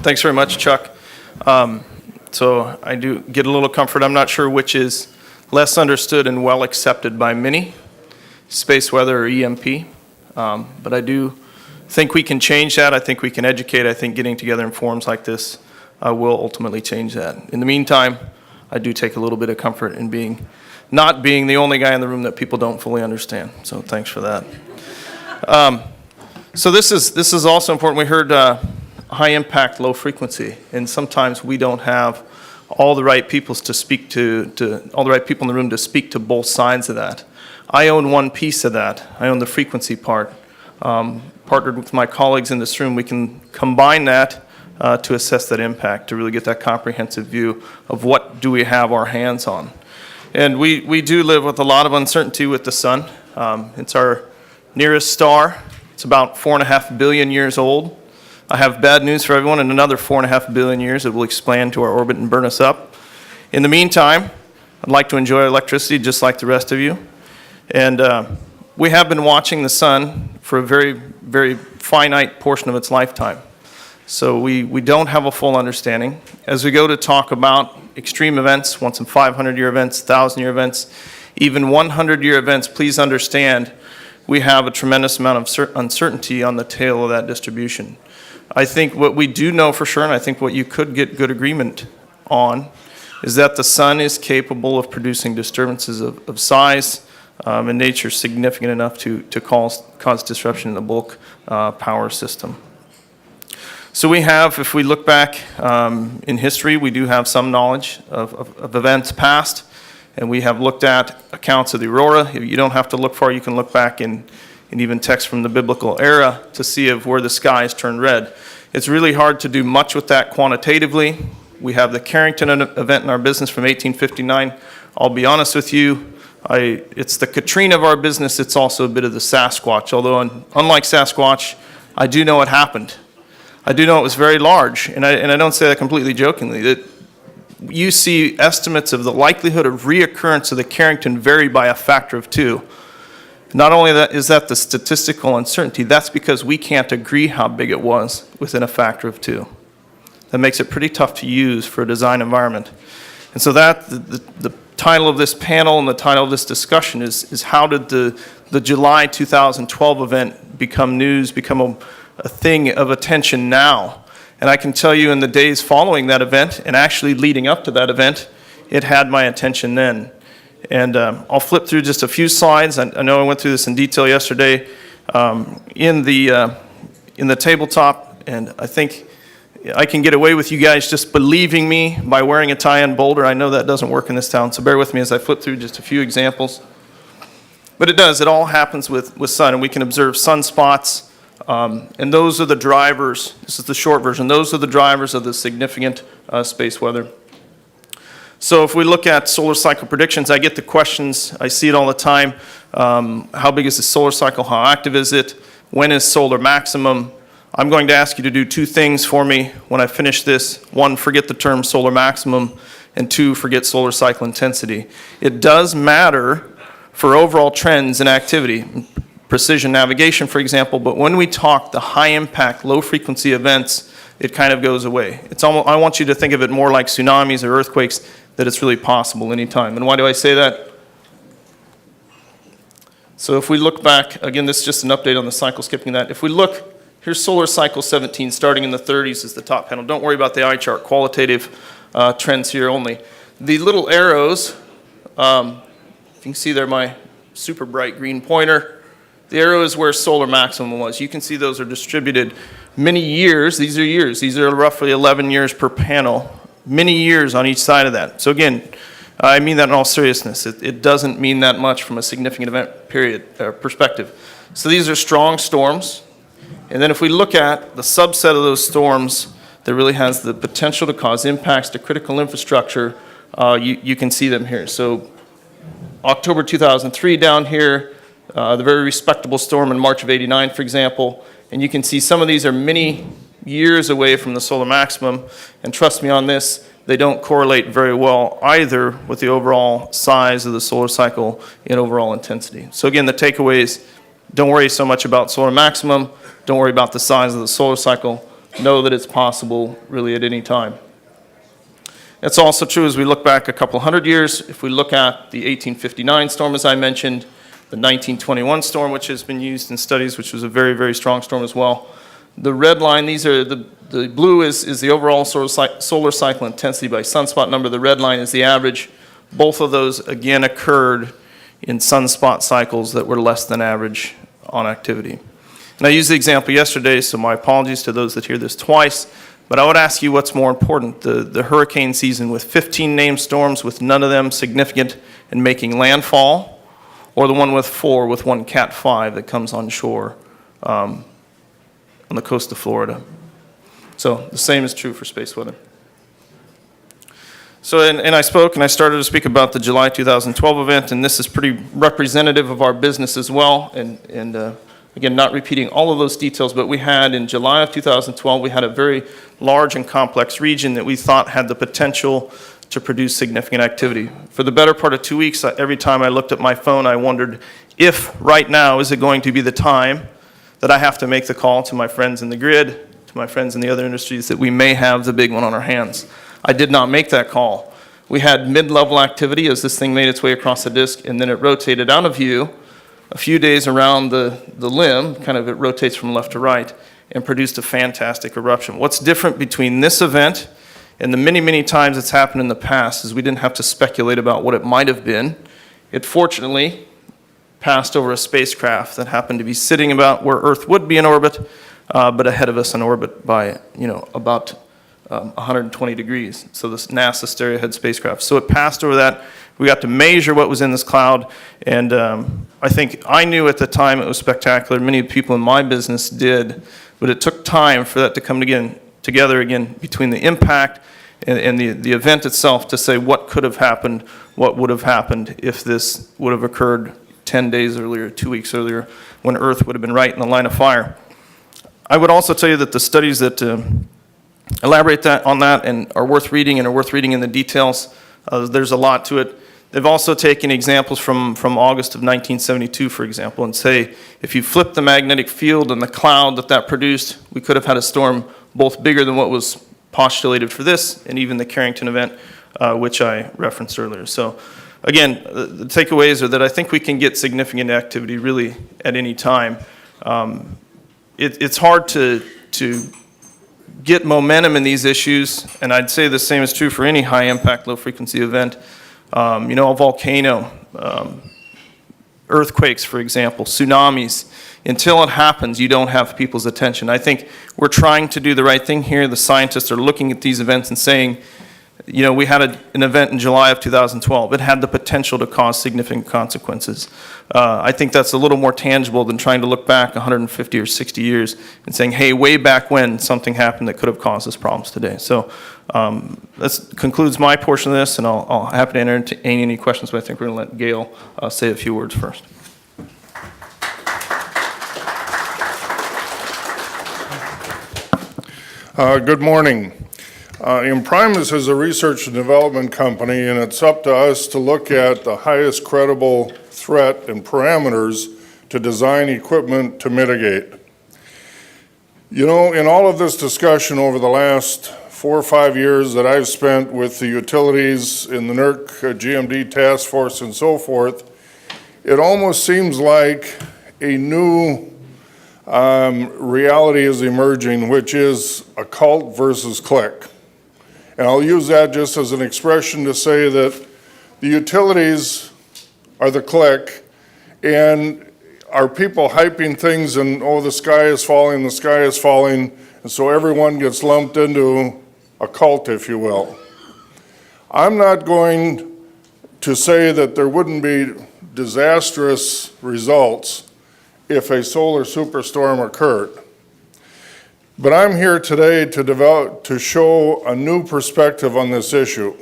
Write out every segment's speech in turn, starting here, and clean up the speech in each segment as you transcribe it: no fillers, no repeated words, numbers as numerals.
Thanks very much, Chuck. So I do get a little comfort. I'm not sure which is less understood and well accepted by many, space weather or EMP. But I do think we can change that. I think we can educate. I think getting together in forums like this will ultimately change that. In the meantime, I do take a little bit of comfort in not being the only guy in the room that people don't fully understand. So thanks for that. So this is also important. We heard high impact, low frequency, and sometimes we don't have all the right people to speak to all the right people in the room to speak to both sides of that. I own one piece of that. I own the frequency part. Partnered with my colleagues in this room, we can combine that to assess that impact, to really get that comprehensive view of what do we have our hands on. And we do live with a lot of uncertainty with the sun. It's our nearest star. It's about 4.5 billion years old. I have bad news for everyone. In another 4.5 billion years, it will expand to our orbit and burn us up. In the meantime, I'd like to enjoy electricity just like the rest of you. And we have been watching the sun for a very, very finite portion of its lifetime. So we don't have a full understanding. As we go to talk about extreme events, once in 500-year events, 1,000-year events, even 100-year events, please understand we have a tremendous amount of uncertainty on the tail of that distribution. I think what we do know for sure, and I think what you could get good agreement on, is that the sun is capable of producing disturbances of size and nature significant enough to cause disruption in the bulk power system. So we have, if we look back in history, we do have some knowledge of events past, and we have looked at accounts of the aurora. You don't have to look far. You can look back in even text from the biblical era to see of where the skies turn red. It's really hard to do much with that quantitatively. We have the Carrington event in our business from 1859. I'll be honest with you, it's the Katrina of our business. It's also a bit of the Sasquatch, although unlike Sasquatch, I do know it happened. I do know it was very large, and I don't say that completely jokingly. That you see estimates of the likelihood of reoccurrence of the Carrington vary by a factor of 2. Not only is that the statistical uncertainty, that's because we can't agree how big it was within a factor of 2. That makes it pretty tough to use for a design environment. And so the title of this panel and the title of this discussion is how did the July 2012 event become news, become a thing of attention now? And I can tell you in the days following that event, and actually leading up to that event, it had my attention then. And I'll flip through just a few slides. I know I went through this in detail yesterday in the tabletop, and I think I can get away with you guys just believing me by wearing a tie and boulder. I know that doesn't work in this town, so bear with me as I flip through just a few examples. But it does. It all happens with sun, and we can observe sunspots. And those are the drivers. This is the short version. Those are the drivers of the significant space weather. So if we look at solar cycle predictions, I get the questions. I see it all the time. How big is the solar cycle? How active is it? When is solar maximum? I'm going to ask you to do 2 things for me when I finish this. 1, forget the term solar maximum, and 2, forget solar cycle intensity. It does matter for overall trends in activity. Precision navigation, for example, but when we talk the high impact, low frequency events, it kind of goes away. I want you to think of it more like tsunamis or earthquakes, that it's really possible anytime. And why do I say that? So if we look back, again, this is just an update on the cycle, skipping that. If we look, here's solar cycle 17, starting in the 30s is the top panel. Don't worry about the eye chart, qualitative trends here only. The little arrows, you can see there my super bright green pointer. The arrow is where solar maximum was. You can see those are distributed many years. These are years. These are roughly 11 years per panel. Many years on each side of that. So again, I mean that in all seriousness. It doesn't mean that much from a significant event perspective. So these are strong storms. And then if we look at the subset of those storms that really has the potential to cause impacts to critical infrastructure, you can see them here. So October 2003 down here, the very respectable storm in March of '89, for example. And you can see some of these are many years away from the solar maximum. And trust me on this, they don't correlate very well either with the overall size of the solar cycle and overall intensity. So again, the takeaway is don't worry so much about solar maximum. Don't worry about the size of the solar cycle. know that it's possible really at any time. It's also true as we look back a couple hundred years. If we look at the 1859 storm, as I mentioned, the 1921 storm, which has been used in studies, which was a very, very strong storm as well. The red line, these are the blue is the overall solar cycle intensity by sunspot number. The red line is the average. Both of those, again, occurred in sunspot cycles that were less than average on activity. And I used the example yesterday, so my apologies to those that hear this twice, but I would ask you what's more important, the hurricane season with 15 named storms with none of them significant in making landfall, or the one with 4 with one Cat 5 that comes on shore on the coast of Florida. So the same is true for space weather. So, and I spoke and I started to speak about the July 2012 event, and this is pretty representative of our business as well. And again, not repeating all of those details, but we had in July of 2012, we had a very large and complex region that we thought had the potential to produce significant activity. For the better part of 2 weeks, every time I looked at my phone, I wondered if right now is it going to be the time that I have to make the call to my friends in the grid, to my friends in the other industries, that we may have the big one on our hands. I did not make that call. We had mid-level activity as this thing made its way across the disk, and then it rotated out of view a few days around the limb, kind of it rotates from left to right, and produced a fantastic eruption. What's different between this event and the many, many times it's happened in the past is we didn't have to speculate about what it might have been. It fortunately passed over a spacecraft that happened to be sitting about where Earth would be in orbit, but ahead of us in orbit by, about 120 degrees, so this NASA Stereohead spacecraft. So it passed over that. We got to measure what was in this cloud, and I think I knew at the time it was spectacular. Many people in my business did, but it took time for that to come together again between the impact and the event itself to say what could have happened, what would have happened if this would have occurred 10 days earlier, 2 weeks earlier, when Earth would have been right in the line of fire. I would also tell you that the studies that elaborate on that and are worth reading in the details. There's a lot to it. They've also taken examples from August of 1972, for example, and say if you flip the magnetic field and the cloud that produced, we could have had a storm both bigger than what was postulated for this and even the Carrington event, which I referenced earlier. So again, the takeaways are that I think we can get significant activity really at any time. It's hard to get momentum in these issues, and I'd say the same is true for any high-impact, low-frequency event. A volcano, earthquakes, for example, tsunamis. Until it happens, you don't have people's attention. I think we're trying to do the right thing here. The scientists are looking at these events and saying, we had an event in July of 2012. It had the potential to cause significant consequences. I think that's a little more tangible than trying to look back 150 or 60 years and saying, hey, way back when something happened that could have caused us problems today. So that concludes my portion of this, and I'll happy to entertain any questions, but I think we're going to let Gale say a few words first. Good morning. Emprimus is a research and development company, and it's up to us to look at the highest credible threat and parameters to design equipment to mitigate. In all of this discussion over the last 4 or 5 years that I've spent with the utilities in the NERC GMD task force and so forth, it almost seems like a new reality is emerging, which is a cult versus clique. And I'll use that just as an expression to say that the utilities are the clique, and are people hyping things and, the sky is falling, and so everyone gets lumped into a cult, if you will. I'm not going to say that there wouldn't be disastrous results if a solar superstorm occurred. But I'm here today to show a new perspective on this issue.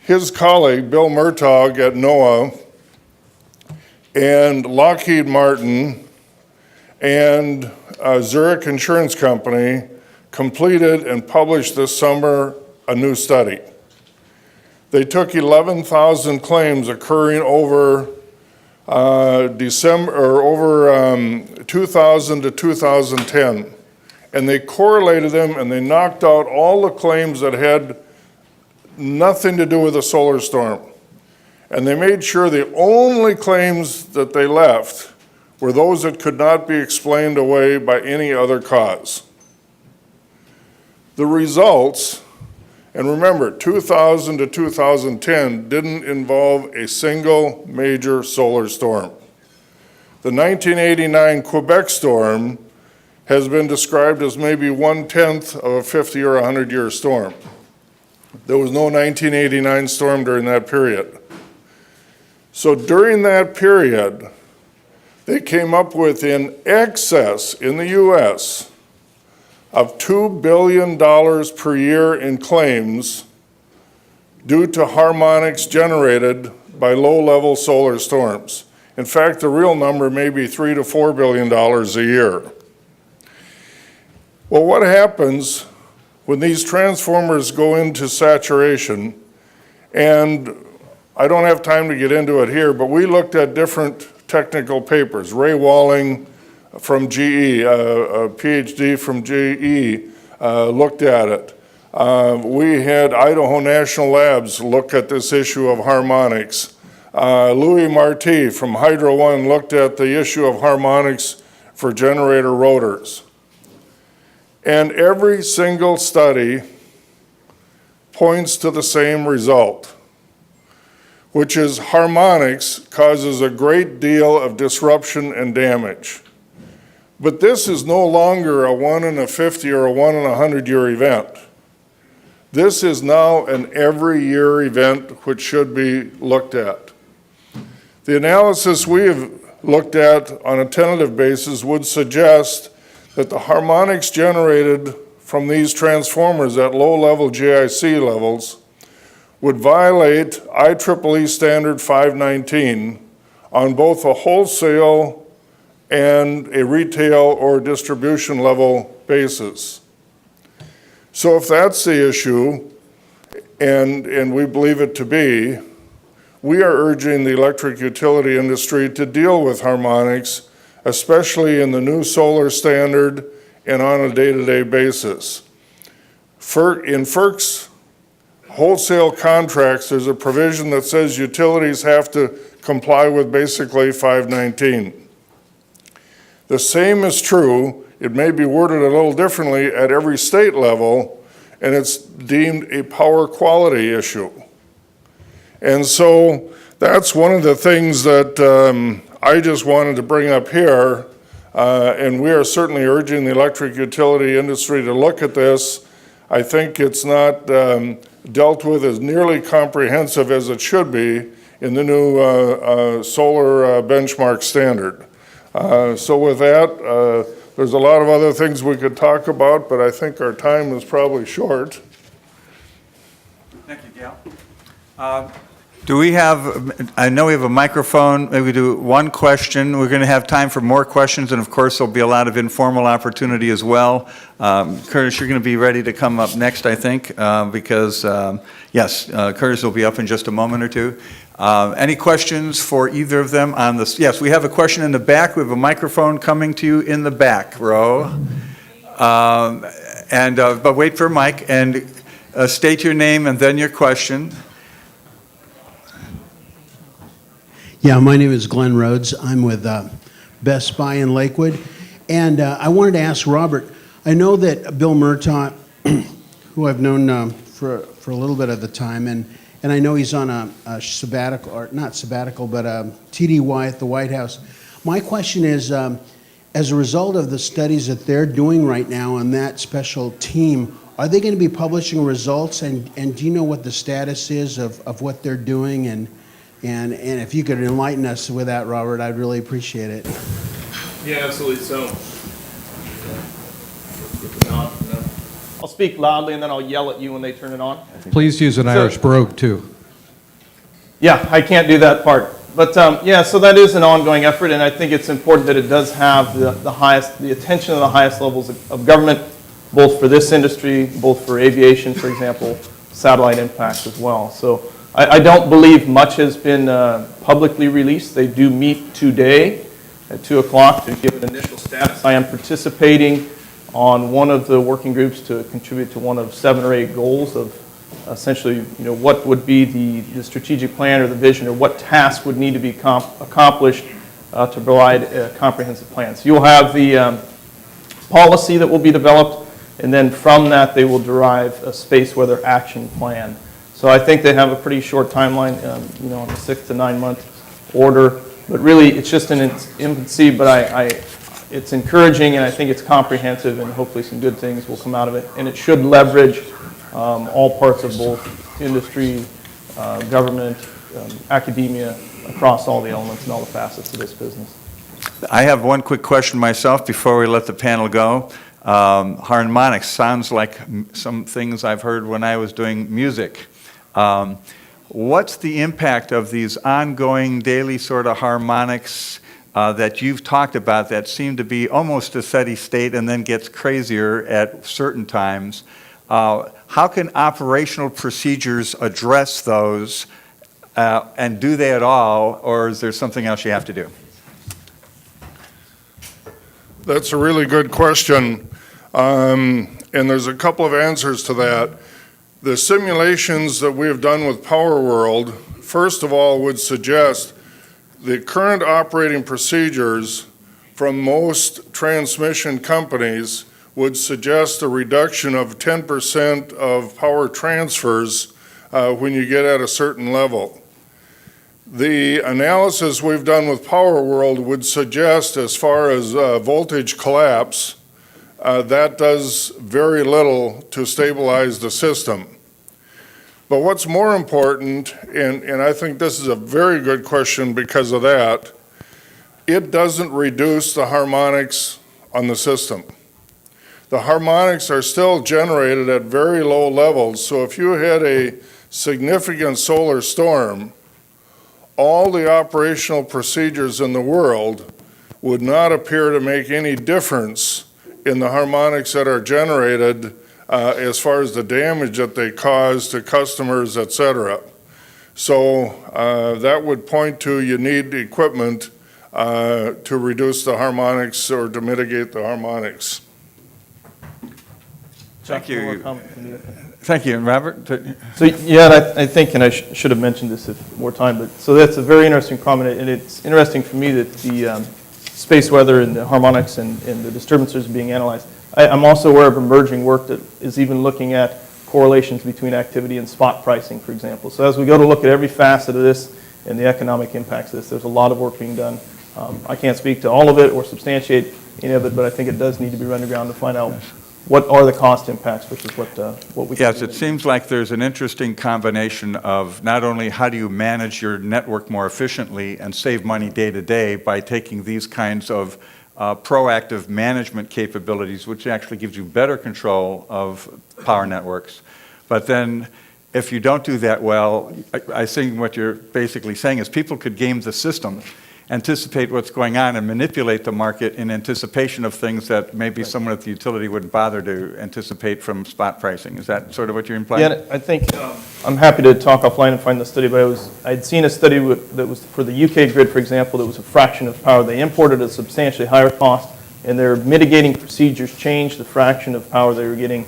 His colleague, Bill Murtaugh at NOAA, and Lockheed Martin, and Zurich Insurance Company completed and published this summer a new study. They took 11,000 claims occurring over 2000 to 2010, and they correlated them, and they knocked out all the claims that had nothing to do with a solar storm. And they made sure the only claims that they left were those that could not be explained away by any other cause. The results, and remember, 2000 to 2010 didn't involve a single major solar storm. The 1989 Quebec storm has been described as maybe 1/10 of a 50 or 100-year storm. There was no 1989 storm during that period. So during that period, they came up with in excess in the US of $2 billion per year in claims due to harmonics generated by low-level solar storms. In fact, the real number may be $3 to $4 billion a year. Well, what happens when these transformers go into saturation? And I don't have time to get into it here, but we looked at different technical papers. Ray Walling from GE, a PhD from GE, looked at it. We had Idaho National Labs look at this issue of harmonics. Louis Marty from Hydro One looked at the issue of harmonics for generator rotors. And every single study points to the same result, which is harmonics causes a great deal of disruption and damage. But this is no longer a 1 in a 50 or a 1 in a 100-year event. This is now an every year event which should be looked at. The analysis we have looked at on a tentative basis would suggest that the harmonics generated from these transformers at low-level GIC levels would violate IEEE standard 519 on both a wholesale and a retail or distribution level basis. So if that's the issue, and we believe it to be, we are urging the electric utility industry to deal with harmonics, especially in the new solar standard and on a day-to-day basis. In FERC's wholesale contracts, there's a provision that says utilities have to comply with basically 519. The same is true, it may be worded a little differently at every state level, and it's deemed a power quality issue. And so that's one of the things that I just wanted to bring up here, and we are certainly urging the electric utility industry to look at this. I think it's not dealt with as nearly comprehensive as it should be in the new solar benchmark standard. So with that, there's a lot of other things we could talk about, but I think our time is probably short. Thank you, Gale. Do we have, I know we have a microphone, maybe we do one question. We're going to have time for more questions, and of course there'll be a lot of informal opportunity as well. Curtis, you're going to be ready to come up next, I think, because, yes, Curtis will be up in just a moment or two. Any questions for either of them on this? Yes, we have a question in the back. We have a microphone coming to you in the back row. But wait for a mic, and state your name and then your question. Yeah, my name is Glenn Rhodes. I'm with Best Buy in Lakewood. And I wanted to ask Robert, I know that Bill Murtaugh, who I've known for a little bit of the time, and I know he's on a sabbatical, or not sabbatical, but TDY at the White House. My question is, as a result of the studies that they're doing right now on that special team, are they going to be publishing results? And do you know what the status is of what they're doing? And if you could enlighten us with that, Robert, I'd really appreciate it. Yeah, absolutely. So, I'll speak loudly and then I'll yell at you when they turn it on. Please use an Irish brogue, too. Yeah, I can't do that part. But yeah, so that is an ongoing effort, and I think it's important that it does have the attention of the highest levels of government, both for this industry, both for aviation, for example, satellite impacts as well. So I don't believe much has been publicly released. They do meet today at 2 o'clock to give an initial status. I am participating on one of the working groups to contribute to one of 7 or 8 goals of essentially, what would be the strategic plan or the vision, or what tasks would need to be accomplished to provide a comprehensive plan. So you'll have the policy that will be developed, and then from that they will derive a space weather action plan. So I think they have a pretty short timeline, on the 6 to 9 month order, but really it's just in its infancy, but it's encouraging, and I think it's comprehensive, and hopefully some good things will come out of it, and it should leverage all parts of both industry, government, academia, across all the elements and all the facets of this business. I have one quick question myself before we let the panel go. Harmonics sounds like some things I've heard when I was doing music. What's the impact of these ongoing daily sort of harmonics that you've talked about that seem to be almost a steady state and then gets crazier at certain times? How can operational procedures address those, and do they at all, or is there something else you have to do? That's a really good question, and there's a couple of answers to that. The simulations that we have done with Power World, first of all, would suggest the current operating procedures from most transmission companies would suggest a reduction of 10% of power transfers when you get at a certain level. The analysis we've done with Power World would suggest, as far as voltage collapse, that does very little to stabilize the system. But what's more important, and I think this is a very good question because of that, it doesn't reduce the harmonics on the system. The harmonics are still generated at very low levels, so if you had a significant solar storm, all the operational procedures in the world would not appear to make any difference in the harmonics that are generated as far as the damage that they cause to customers, et cetera. So that would point to you need equipment to reduce the harmonics or to mitigate the harmonics. Thank you. Thank you. And Robert? So, yeah, I think, and I should have mentioned this if more time, but so that's a very interesting comment, and it's interesting for me that the space weather and the harmonics and the disturbances are being analyzed. I'm also aware of emerging work that is even looking at correlations between activity and spot pricing, for example. So as we go to look at every facet of this and the economic impacts of this, there's a lot of work being done. I can't speak to all of it or substantiate any of it, but I think it does need to be run underground to find out what are the cost impacts versus what we can Yes, do. it seems like there's an interesting combination of not only how do you manage your network more efficiently and save money day to day by taking these kinds of proactive management capabilities, which actually gives you better control of power networks. But then if you don't do that well, I think what you're basically saying is people could game the system, anticipate what's going on, and manipulate the market in anticipation of things that maybe someone at the utility wouldn't bother to anticipate from spot pricing. Is that sort of what you're implying? Yeah, I think I'm happy to talk offline and find the study, but I'd seen a study that was for the UK grid, for example, that was a fraction of power. They imported a substantially higher cost, and their mitigating procedures changed the fraction of power they were getting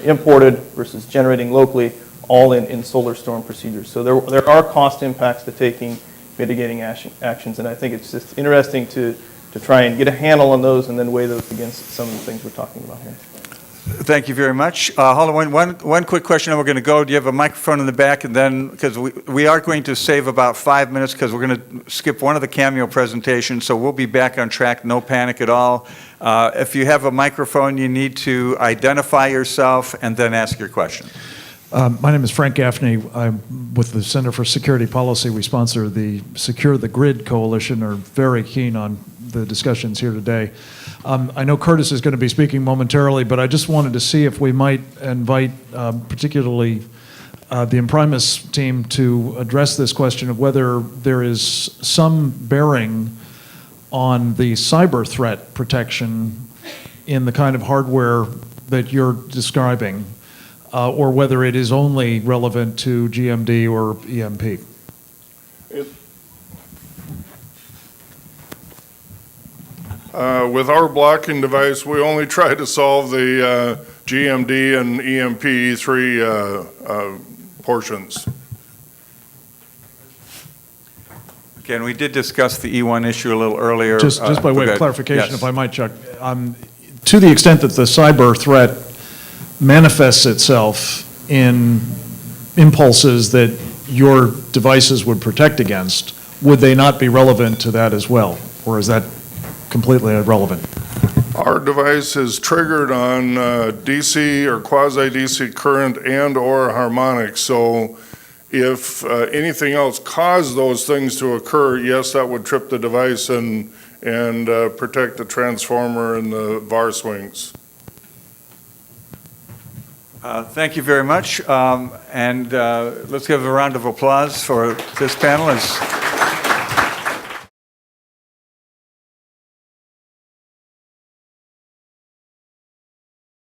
imported versus generating locally, all in solar storm procedures. So there are cost impacts to taking mitigating actions, and I think it's just interesting to try and get a handle on those and then weigh those against some of the things we're talking about here. Thank you very much. Hold on, one quick question, and we're going to go. Do you have a microphone in the back? And then, because we are going to save about 5 minutes because we're going to skip one of the cameo presentations, so we'll be back on track, no panic at all. If you have a microphone, you need to identify yourself and then ask your question. My name is Frank Gaffney. I'm with the Center for Security Policy. We sponsor the Secure the Grid Coalition, are very keen on the discussions here today. I know Curtis is going to be speaking momentarily, but I just wanted to see if we might invite particularly the Emprimus team to address this question of whether there is some bearing on the cyber threat protection in the kind of hardware that you're describing. Or whether it is only relevant to GMD or EMP. With our blocking device, we only try to solve the GMD and EMP3 portions. Again, we did discuss the E1 issue a little earlier. Just by way Okay. of clarification, Yes. if I might, Chuck, to the extent that the cyber threat manifests itself in impulses that your devices would protect against, would they not be relevant to that as well? Or is that completely irrelevant? Our device is triggered on DC or quasi-DC current and/or harmonics. So if anything else caused those things to occur, yes, that would trip the device and protect the transformer and the VAR swings. Thank you very much. And let's give a round of applause for this panel.